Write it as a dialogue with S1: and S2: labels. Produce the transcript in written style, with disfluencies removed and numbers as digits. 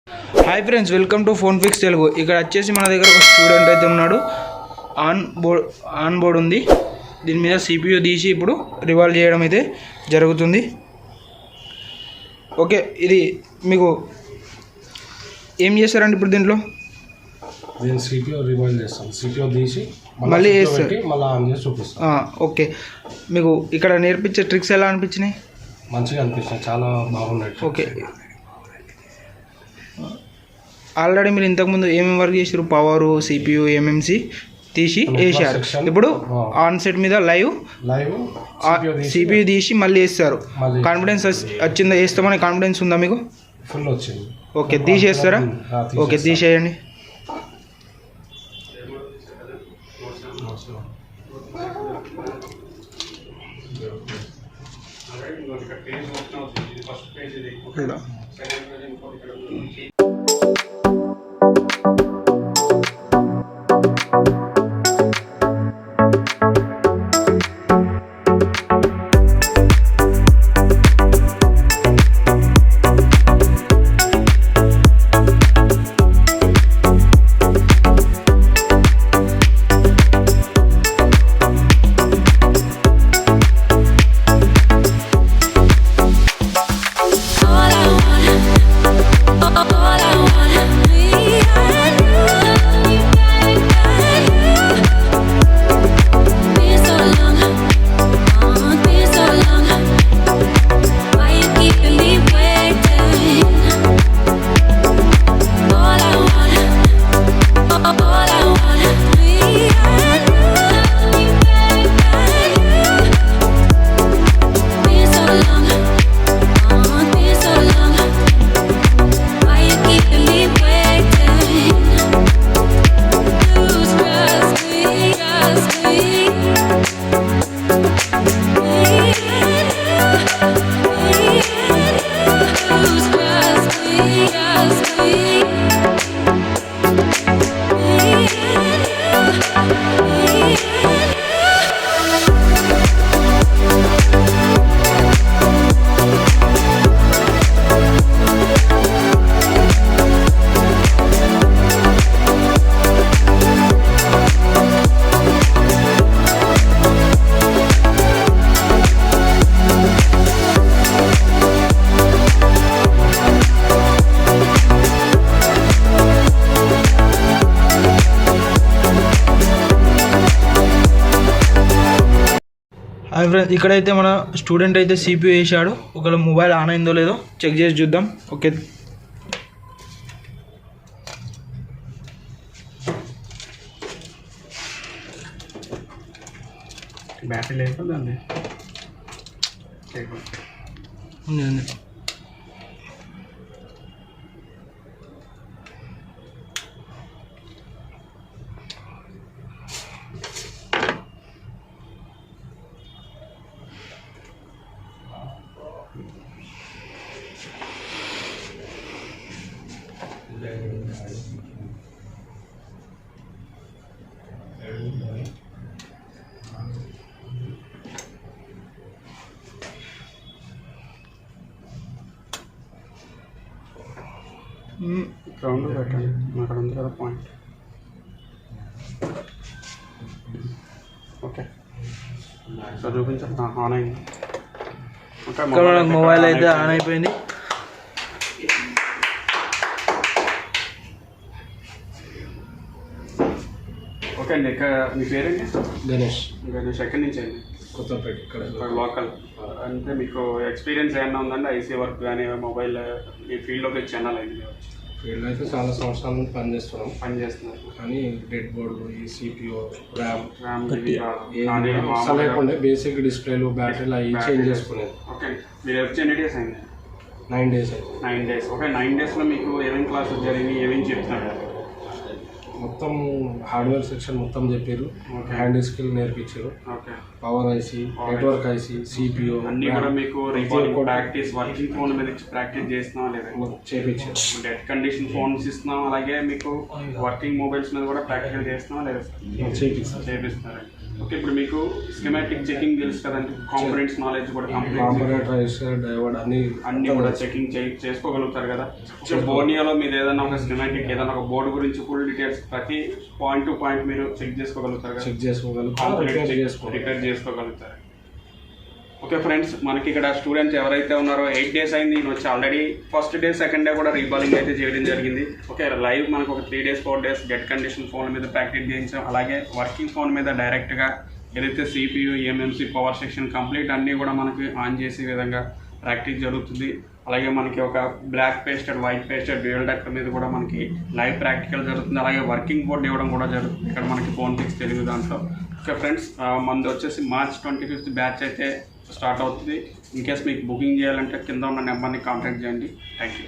S1: Hi friends, welcome to phone fix Telugu. ఇక్కడ వచ్చేసి మన దగ్గర ఒక స్టూడెంట్ అయితే ఉన్నాడు. ఆన్ బోర్డ్ ఉంది. దీని మీద CPU తీసి ఇప్పుడు రివాల్వ్ చేయడం అయితే జరుగుతుంది. ఓకే, ఇది మీకు ఏం చేస్తారండి ఇప్పుడు దీంట్లో?
S2: CPU రివాల్వ్ చేస్తాం. CPU తీసి
S1: మళ్ళీ చేస్తారు,
S2: మళ్ళీ ఆన్ చేసి చూపిస్తాం.
S1: ఓకే, మీకు ఇక్కడ నేర్పించే ట్రిక్స్ ఎలా అనిపించినాయి?
S2: మంచిగా అనిపించినాయి, చాలా బాగున్నాయి.
S1: ఓకే, ఆల్రెడీ మీరు ఇంతకుముందు ఏమేమి వర్క్ చేసారు? పవరు, CPU, MMC తీసి వేసారు. ఇప్పుడు ఆన్ సెట్ మీద లైవ్ CPU తీసి మళ్ళీ వేస్తారు. కాన్ఫిడెన్స్ వచ్చిందా? వేస్తామని కాన్ఫిడెన్స్ ఉందా మీకు?
S2: ఫుల్ వచ్చింది.
S1: ఓకే, తీసేస్తారా? ఓకే, తీసేయండి. ఫ్రెండ్స్, ఇక్కడైతే మన స్టూడెంట్ అయితే CPU వేసాడు. ఒకవేళ మొబైల్ ఆన్ అయిందో లేదో చెక్ చేసి చూద్దాం. ఓకే,
S2: బ్యాటరీ లేకపోతే
S1: ఉంది.
S2: గ్రౌండ్ పెట్టండి, అక్కడ ఉంది కదా పాయింట్. ఓకే, సో చూపించండి. ఆన్ అయింది.
S1: మొబైల్ అయితే ఆన్ అయిపోయింది.
S2: ఓకే అండి, మీ పేరేంటి?
S1: గణేష్.
S2: ఎక్కడి నుంచి అండి? కొత్తపేట, ఇక్కడ లోకల్. అంటే మీకు ఎక్స్పీరియన్స్ ఏమన్నా ఉందండి? ఐసీ వర్క్ కానీ మొబైల్ ఈ ఫీల్డ్లోకి వచ్చి ఎన్నాళ్ళు అయింది? ఫీల్డ్ అయితే చాలా సంవత్సరాల నుంచి పనిచేస్తున్నారు. కానీ డెడ్ బోర్డు, ఈ CPU, ర్యామ్ లేకుండా బేసిక్ డిస్ప్లేలు, బ్యాటరీలు అవి చేంజ్ చేసుకునేది. ఓకే, మీరు వచ్చి ఎన్ని డేస్ అయింది? 9 days. 9 days. ఓకే, 9 daysలో మీకు ఏమేమి క్లాసెస్ జరిగినాయి, ఏమేమి చెప్తున్నారు? మొత్తం హార్డ్వేర్ సెక్షన్ మొత్తం చెప్పారు. హ్యాండ్ స్కిల్ నేర్పించారు. Power IC, network IC, CPU అన్నీ కూడా మీకు ప్రాక్టీస్ వర్కింగ్ ఫోన్ మీద ప్రాక్టీస్ చేస్తున్నాం లేదా? చేయించారు. డెడ్ కండిషన్ ఫోన్స్ ఇస్తున్నాం, అలాగే మీకు వర్కింగ్ మొబైల్స్ మీద కూడా ప్రాక్టికల్ చేస్తున్నాం లేదా? చేపిస్తున్నారు.
S3: ఓకే, ఇప్పుడు మీకు స్కీమాటిక్ చెకింగ్ తెలుసు కదండి, కాంపోనెంట్స్ నాలెడ్జ్ కూడా
S2: కాంపోనెంట్ రెసిస్టర్ డయోడ్
S3: అన్ని కూడా చెకింగ్ చేసుకోగలుగుతారు కదా. బోర్నియోలో మీరు ఏదైనా ఒక స్కీమాటిక్ ఏదైనా ఒక బోర్డు గురించి ఫుల్ డీటెయిల్స్ ప్రతి పాయింట్ టు పాయింట్ మీరు చెక్ చేసుకోగలుగుతారు కదా,
S2: చెక్ చేసుకోగలుగుతారు,
S3: రిపేర్ చేసుకోగలుగుతారు. ఓకే ఫ్రెండ్స్, మనకి ఇక్కడ స్టూడెంట్స్ ఎవరైతే ఉన్నారో 8 days అయింది నేను వచ్చి, already first day second day కూడా రీబాలింగ్ అయితే చేయడం జరిగింది. ఓకే, లైవ్ మనకు ఒక 3 days 4 days get condition phone మీద ప్రాక్టీస్ చేయించాం. అలాగే వర్కింగ్ ఫోన్ మీద డైరెక్ట్గా ఏదైతే CPU MMC power section complete అన్నీ కూడా మనకి ఆన్ చేసే విధంగా ప్రాక్టీస్ జరుగుతుంది. అలాగే మనకి ఒక black pasted white pasted dual డక్టర్ మీద కూడా మనకి లైవ్ ప్రాక్టికల్ జరుగుతుంది. అలాగే వర్కింగ్ బోర్డ్ ఇవ్వడం కూడా జరుగుతుంది ఇక్కడ మనకి ఫోన్ ఫిక్స్ తెలుగు దాంట్లో. ఓకే ఫ్రెండ్స్, మనది వచ్చేసి March 25th బ్యాచ్ అయితే స్టార్ట్ అవుతుంది. ఇన్ కేస్ మీకు బుకింగ్ చేయాలంటే కింద ఉన్న నెంబర్ని కాంటాక్ట్ చేయండి. Thank you.